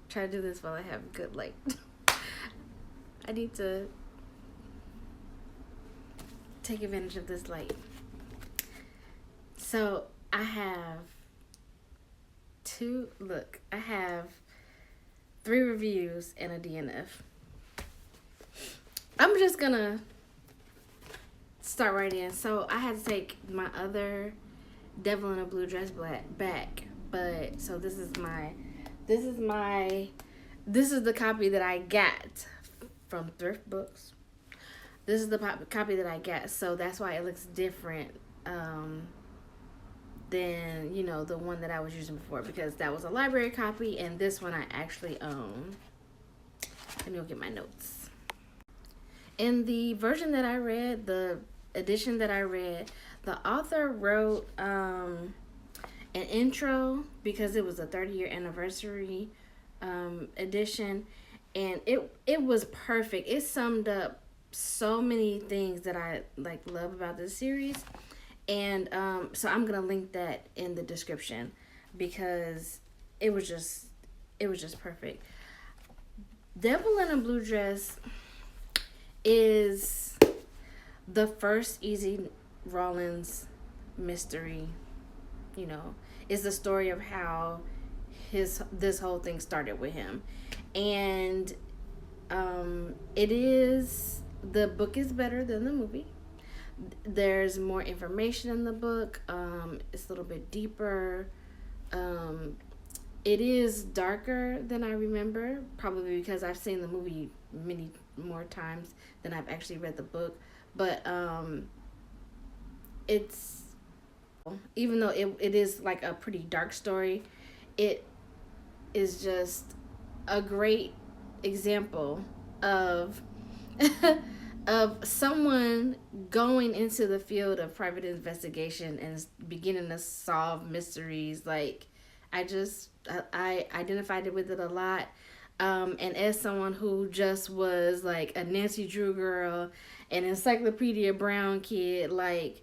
try to do this while I have good light. I need to take advantage of this light. So I have I have 3 reviews and a DNF. I'm just gonna start right in. So I had to take my other Devil in a Blue Dress back, but so this is the copy that I got from thrift books. This is the copy that I got, so that's why it looks different than, you know, the one that I was using before, because that was a library copy and this one I actually own. Let me go get my notes. In the version that I read, the edition that I read, the author wrote an intro because it was a 30-year anniversary edition, and it was perfect. It summed up so many things that I love about this series, and so I'm gonna link that in the description because it was just perfect. Devil in a Blue Dress is the first Easy Rawlins mystery. You know, it's the story of how this whole thing started with him, and the book is better than the movie. There's more information in the book. It's a little bit deeper. It is darker than I remember, probably because I've seen the movie many more times than I've actually read the book. But it's, even though it is like a pretty dark story, it is just a great example of of someone going into the field of private investigation and beginning to solve mysteries. Like, I identified with it a lot. And as someone who just was like a Nancy Drew girl, an Encyclopedia Brown kid, like,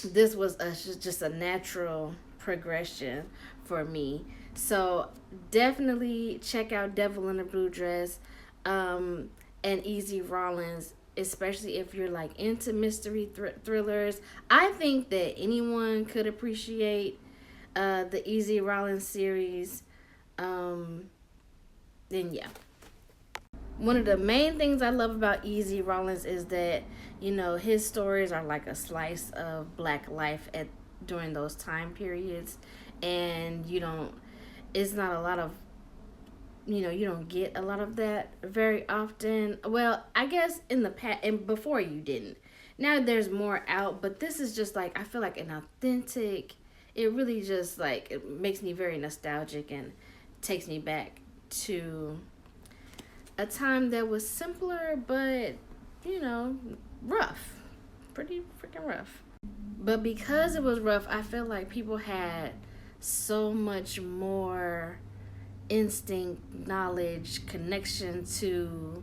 this was just a natural progression for me. So definitely check out Devil in a Blue Dress and Easy Rawlins, especially if you're like into mystery thrillers. I think that anyone could appreciate the Easy Rawlins series. Then yeah. One of the main things I love about Easy Rawlins is that, you know, his stories are like a slice of Black life during those time periods, and it's not a lot of, you don't get a lot of that very often. Well, I guess in the past and before you didn't. Now there's more out, but this is just like, I feel like an authentic, it really just like, it makes me very nostalgic and takes me back to a time that was simpler, but, rough. Pretty freaking rough. But because it was rough, I feel like people had so much more instinct, knowledge, connection to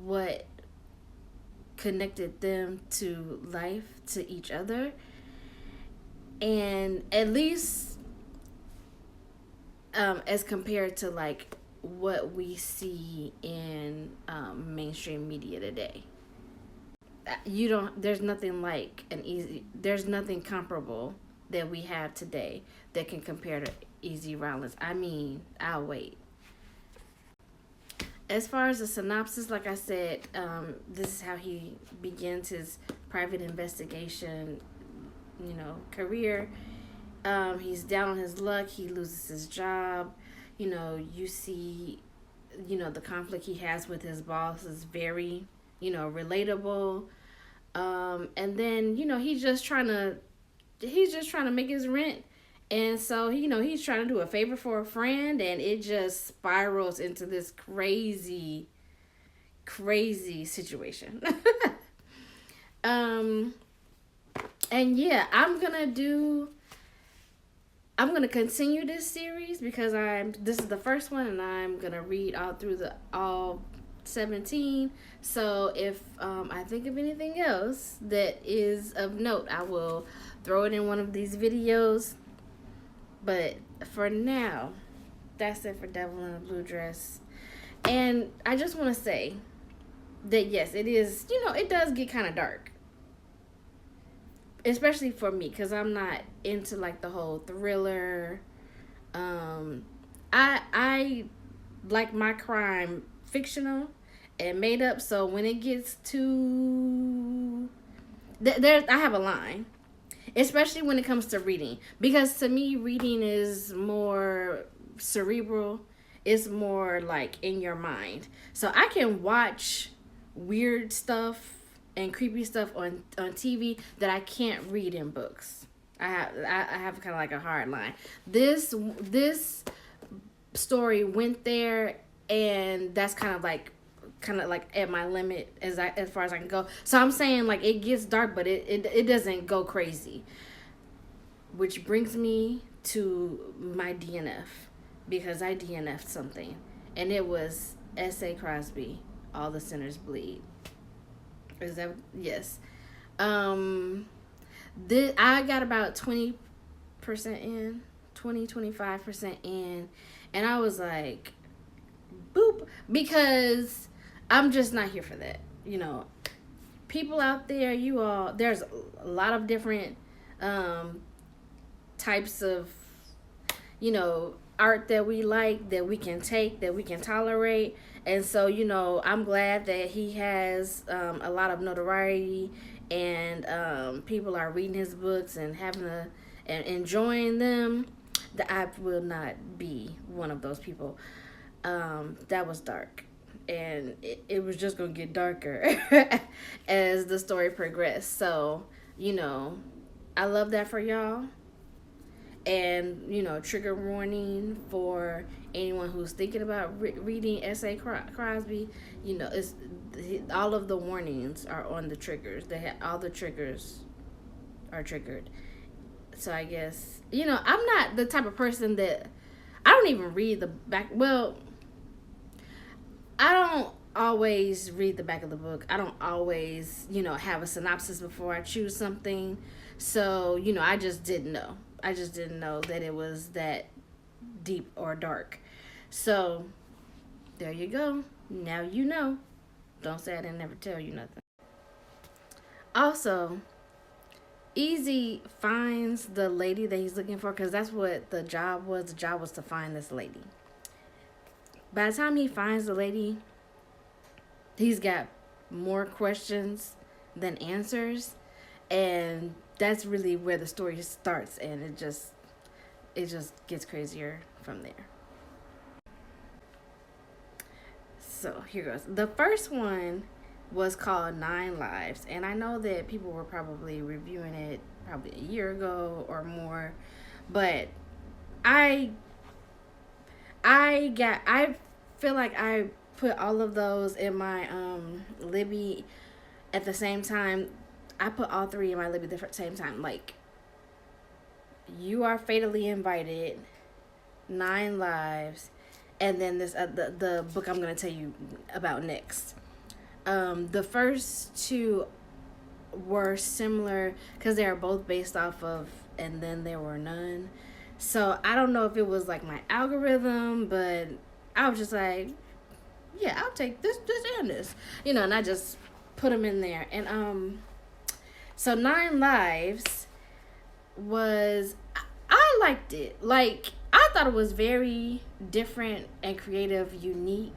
what connected them to life, to each other. And at least as compared to like what we see in mainstream media today. There's nothing there's nothing comparable that we have today that can compare to Easy Rawlins. I mean, I'll wait. As far as the synopsis, like I said, this is how he begins his private investigation, career. He's down on his luck. He loses his job. You see, the conflict he has with his boss is very, relatable. And then, he's just trying to make his rent. And so, he's trying to do a favor for a friend, and it just spirals into this crazy, crazy situation. And yeah, I'm gonna continue this series because this is the first one, and I'm gonna read all through all 17. So if I think of anything else that is of note, I will throw it in one of these videos. But for now, that's it for Devil in a Blue Dress. And I just want to say that yes, it is, it does get kind of dark. Especially for me, because I'm not into like the whole thriller. I like my crime fictional and made up. So when it gets to there, I have a line, especially when it comes to reading, because to me, reading is more cerebral. It's more like in your mind. So I can watch weird stuff and creepy stuff on TV that I can't read in books. I have kind of like a hard line. This story went there, and that's kind of like at my limit as far as I can go. So I'm saying like it gets dark, but it doesn't go crazy. Which brings me to my DNF, because I DNF'd something, and it was S.A. Cosby, All the Sinners Bleed. Is that yes? I got about 20% in, 25% in, and I was like, boop, because I'm just not here for that. People out there, there's a lot of different types of, art that we like, that we can take, that we can tolerate. And so, I'm glad that he has a lot of notoriety, and people are reading his books and and enjoying them. That I will not be one of those people. That was dark. And it was just going to get darker as the story progressed. So, I love that for y'all. And, trigger warning for anyone who's thinking about reading S.A. Cosby. It's all of the warnings are on the triggers. All the triggers are triggered. So I guess, I'm not the type of person that I don't even read the back. Well, I don't always read the back of the book. I don't always, have a synopsis before I choose something. So, I just didn't know. I just didn't know that it was that deep or dark. So, there you go. Now you know. Don't say I didn't never tell you nothing. Also, Easy finds the lady that he's looking for, because that's what the job was. The job was to find this lady. By the time he finds the lady, he's got more questions than answers. And that's really where the story starts, and it just gets crazier from there. So here goes. The first one was called 9 Lives, and I know that people were probably reviewing it probably a year ago or more, but I feel like I put all of those in my Libby at the same time. I put all 3 in my Libby at the same time. Like, You Are Fatally Invited, 9 Lives, and then this the book I'm going to tell you about next. The first 2 were similar because they are both based off of And Then There Were None. So I don't know if it was like my algorithm, but I was just like, yeah, I'll take this and this, and I just put them in there. And so 9 Lives I liked it. Like, I thought it was very different and creative, unique.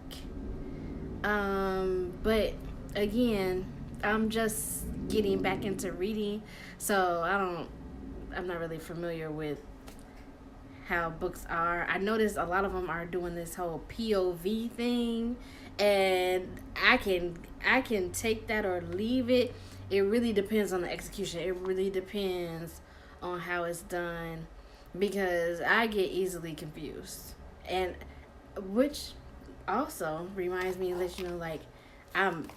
But again, I'm just getting back into reading, so I'm not really familiar with how books are. I noticed a lot of them are doing this whole POV thing, and I can take that or leave it. It really depends on the execution. It really depends on how it's done, because I get easily confused. And which also reminds me to let you know, like, I'm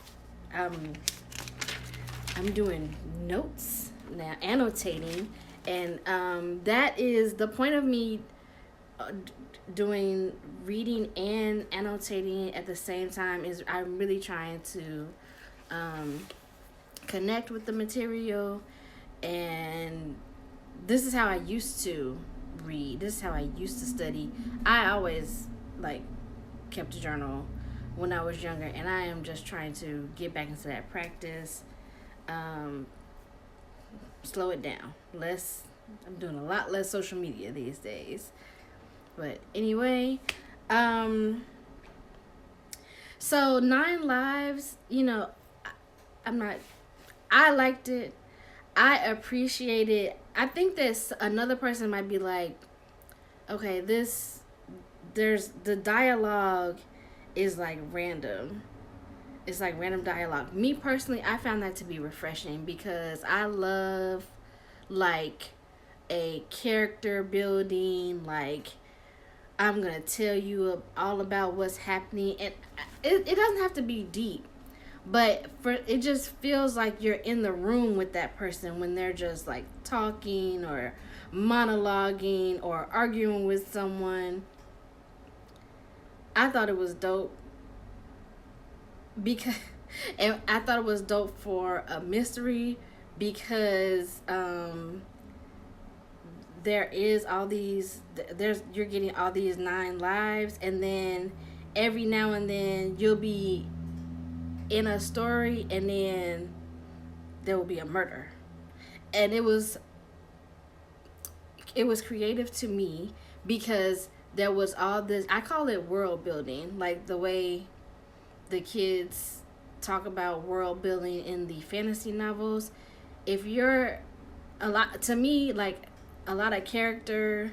doing notes now, annotating, and that is the point of me doing reading and annotating at the same time. Is I'm really trying to connect with the material, and this is how I used to read. This is how I used to study. I always like kept a journal when I was younger, and I am just trying to get back into that practice. Slow it down. I'm doing a lot less social media these days. But anyway, so 9 Lives, I liked it. I appreciate it. I think that another person might be like, okay, there's the dialogue is like random. It's like random dialogue. Me personally, I found that to be refreshing because I love like a character building, like I'm going to tell you all about what's happening, and it doesn't have to be deep. But it just feels like you're in the room with that person when they're just like talking or monologuing or arguing with someone. I thought it was dope because, and I thought it was dope for a mystery because there is all these, you're getting all these 9 lives, and then every now and then you'll be in a story and then there will be a murder. And it was creative to me because there was all this, I call it world building, like the way the kids talk about world building in the fantasy novels. If you're a lot of character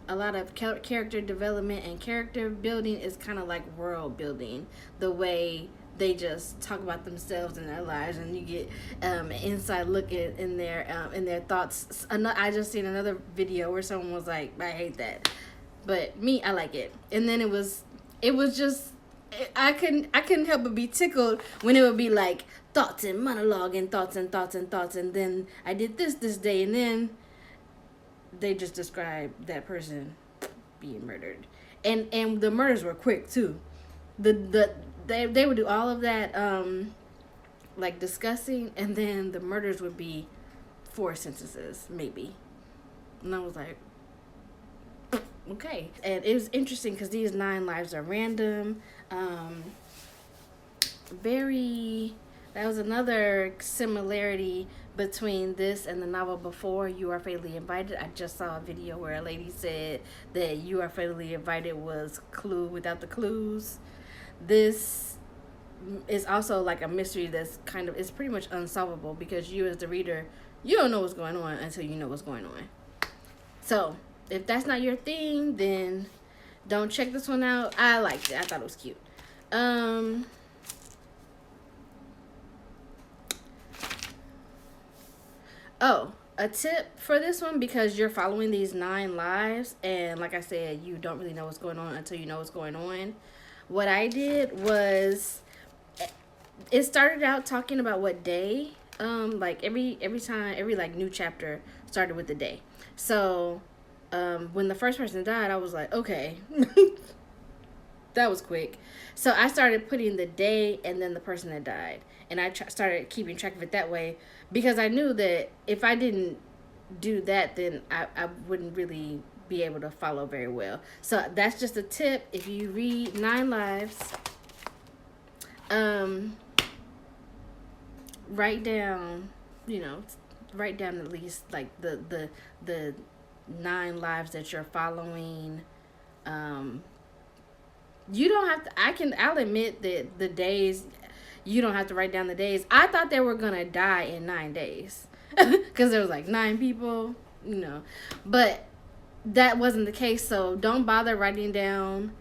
a lot of character development and character building is kind of like world building, the way they just talk about themselves and their lives, and you get an inside look in their thoughts. I just seen another video where someone was like, I hate that, but me, I like it. And then it was just, I couldn't help but be tickled when it would be like thoughts and monologue and thoughts and thoughts and thoughts, and then I did this day, and then they just described that person being murdered, and the murders were quick too. They would do all of that like discussing, and then the murders would be 4 sentences maybe, and I was like, okay. And it was interesting because these 9 lives are random. That was another similarity between this and the novel before, You Are Fatally Invited. I just saw a video where a lady said that You Are Fatally Invited was Clue without the clues. This is also like a mystery that's it's pretty much unsolvable because you as the reader, you don't know what's going on until you know what's going on. So if that's not your thing, then don't check this one out. I liked it. I thought it was cute. Oh, a tip for this one, because you're following these 9 lives, and like I said, you don't really know what's going on until you know what's going on. What I did was, it started out talking about what day, like every time, every like new chapter started with the day. So, when the first person died, I was like, okay, that was quick. So I started putting the day and then the person that died, and I started keeping track of it that way, because I knew that if I didn't do that, then I wouldn't really be able to follow very well. So that's just a tip. If you read 9 lives, write down at least like the 9 lives that you're following. You don't have to, I'll admit that the days, you don't have to write down the days. I thought they were gonna die in 9 days because there was like 9 people, but that wasn't the case. So don't bother writing down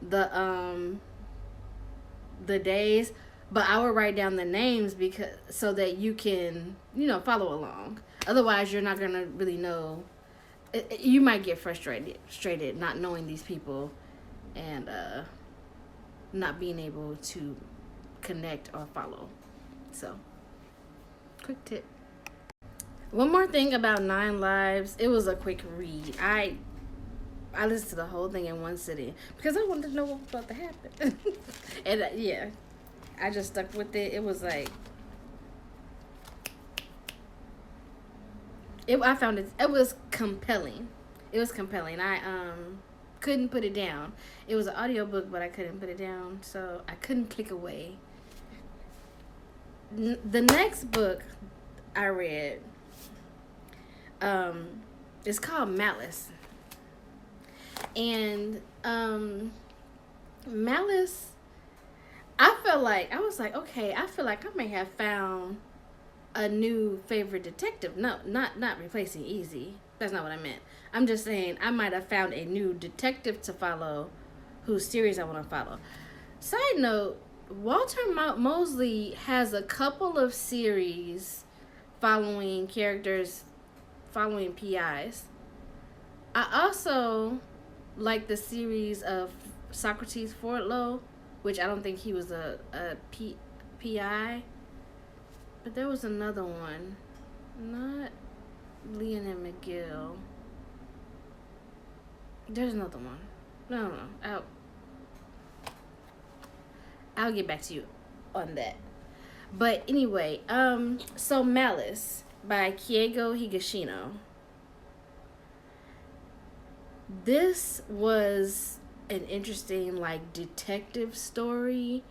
the days, but I would write down the names so that you can follow along. Otherwise, you're not gonna really know. You might get frustrated not knowing these people and not being able to connect or follow. So, quick tip. One more thing about 9 lives, it was a quick read. I listened to the whole thing in one sitting because I wanted to know what was about to happen. And yeah, I just stuck with it. It was like, I found it was compelling. It was compelling. I couldn't put it down. It was an audiobook, but I couldn't put it down, so I couldn't click away. The next book I read is called Malice. And Malice, I was like, okay, I feel like I may have found a new favorite detective. No, not replacing Easy. That's not what I meant. I'm just saying I might have found a new detective to follow whose series I want to follow. Side note, Walter Mosley has a couple of series following characters, following PIs. I also like the series of Socrates Fordlow, which I don't think he was a PI. But there was another one. Not Leonard McGill. There's another one. No. I'll get back to you on that. But anyway, so Malice by Kiego Higashino. This was an interesting, like, detective story.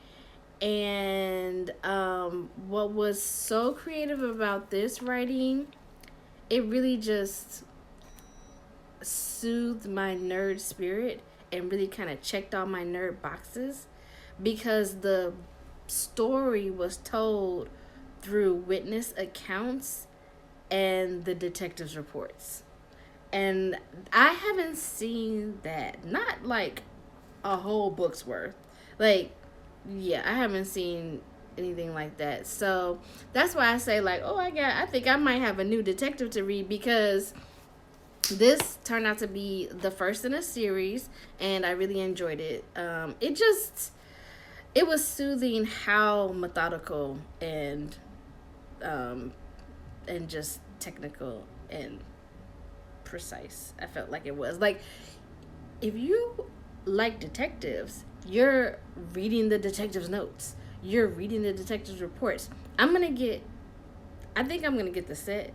And what was so creative about this writing, it really just soothed my nerd spirit and really kind of checked all my nerd boxes, because the story was told through witness accounts and the detective's reports. And I haven't seen that. Not like a whole book's worth. Like, yeah, I haven't seen anything like that. So that's why I say, like, I think I might have a new detective to read, because this turned out to be the first in a series and I really enjoyed it. It was soothing how methodical and just technical and precise I felt like it was. Like, if you like detectives, you're reading the detective's notes, you're reading the detective's reports. I think I'm gonna get the set,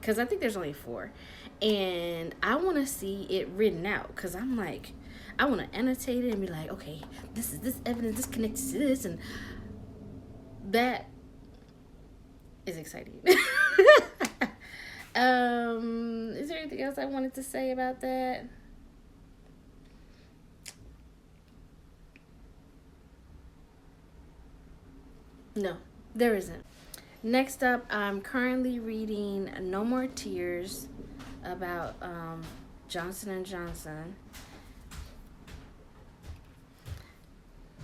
because I think there's only 4, and I want to see it written out, because I'm like, I want to annotate it and be like, okay, this is this evidence, this connects to this, and that is exciting. Is there anything else I wanted to say about that? No, there isn't. Next up, I'm currently reading No More Tears about Johnson & Johnson.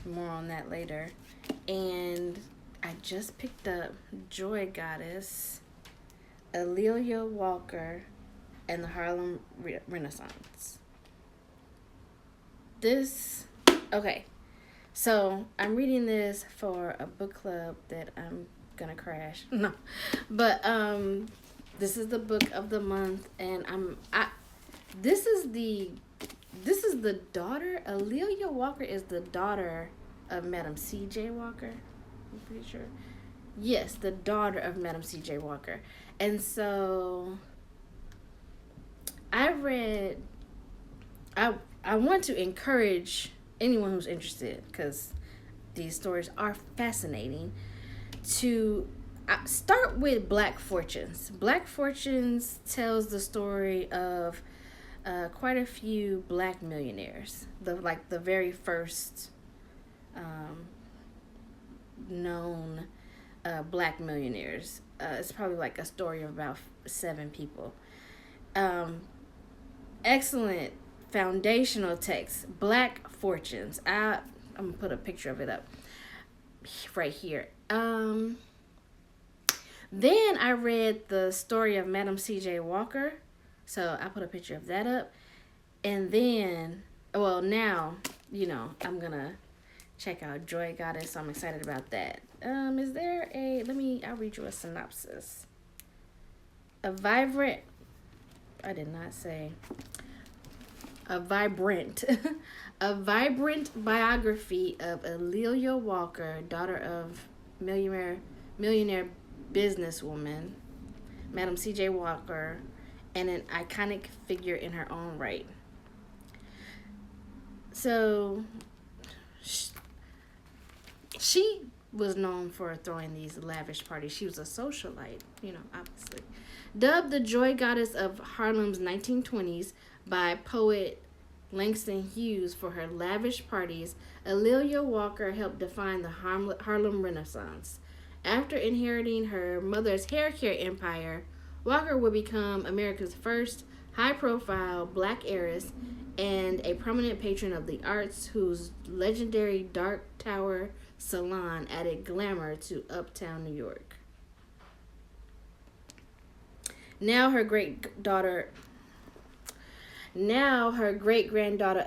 More on that later. And I just picked up Joy Goddess, A'Lelia Walker, and the Harlem Renaissance. So I'm reading this for a book club that I'm gonna crash. No, but this is the book of the month, and this is the daughter. A'Lelia Walker is the daughter of Madam C.J. Walker. I'm pretty sure. Yes, the daughter of Madam C.J. Walker. And so I want to encourage anyone who's interested, because these stories are fascinating, to start with Black Fortunes. Black Fortunes tells the story of quite a few Black millionaires. The very first known Black millionaires. It's probably like a story of about 7 people. Excellent foundational text, Black Fortunes. I'm gonna put a picture of it up right here. Then I read the story of Madam C.J. Walker, so I put a picture of that up. And then, now, I'm gonna check out Joy Goddess, so I'm excited about that. I'll read you a synopsis. A vibrant biography of A'Lelia Walker, daughter of millionaire businesswoman Madam C.J. Walker, and an iconic figure in her own right. So she was known for throwing these lavish parties. She was a socialite, obviously. Dubbed the joy goddess of Harlem's 1920s by poet Langston Hughes for her lavish parties, A'Lelia Walker helped define the Harlem Renaissance. After inheriting her mother's hair care empire, Walker would become America's first high-profile black heiress and a prominent patron of the arts whose legendary Dark Tower salon added glamour to uptown New York. Now her great-granddaughter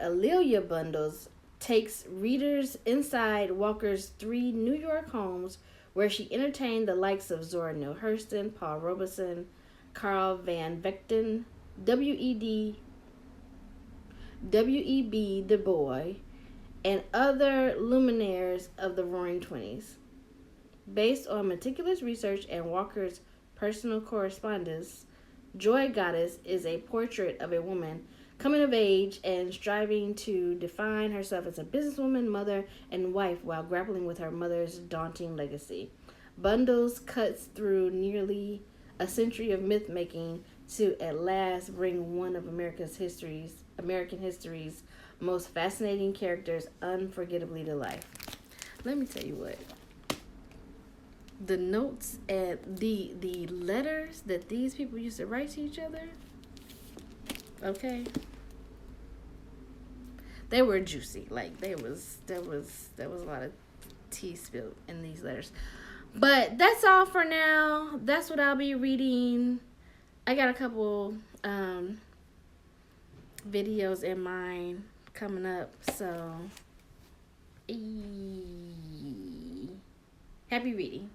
A'Lelia Bundles takes readers inside Walker's 3 New York homes where she entertained the likes of Zora Neale Hurston, Paul Robeson, Carl Van Vechten, W.E.B. Du Bois, and other luminaries of the Roaring Twenties. Based on meticulous research and Walker's personal correspondence, Joy Goddess is a portrait of a woman coming of age and striving to define herself as a businesswoman, mother, and wife while grappling with her mother's daunting legacy. Bundles cuts through nearly a century of myth-making to at last bring one of American history's most fascinating characters unforgettably to life. Let me tell you what. The notes and the letters that these people used to write to each other, okay, they were juicy. Like there was a lot of tea spilled in these letters. But that's all for now. That's what I'll be reading. I got a couple videos in mind coming up, so happy reading.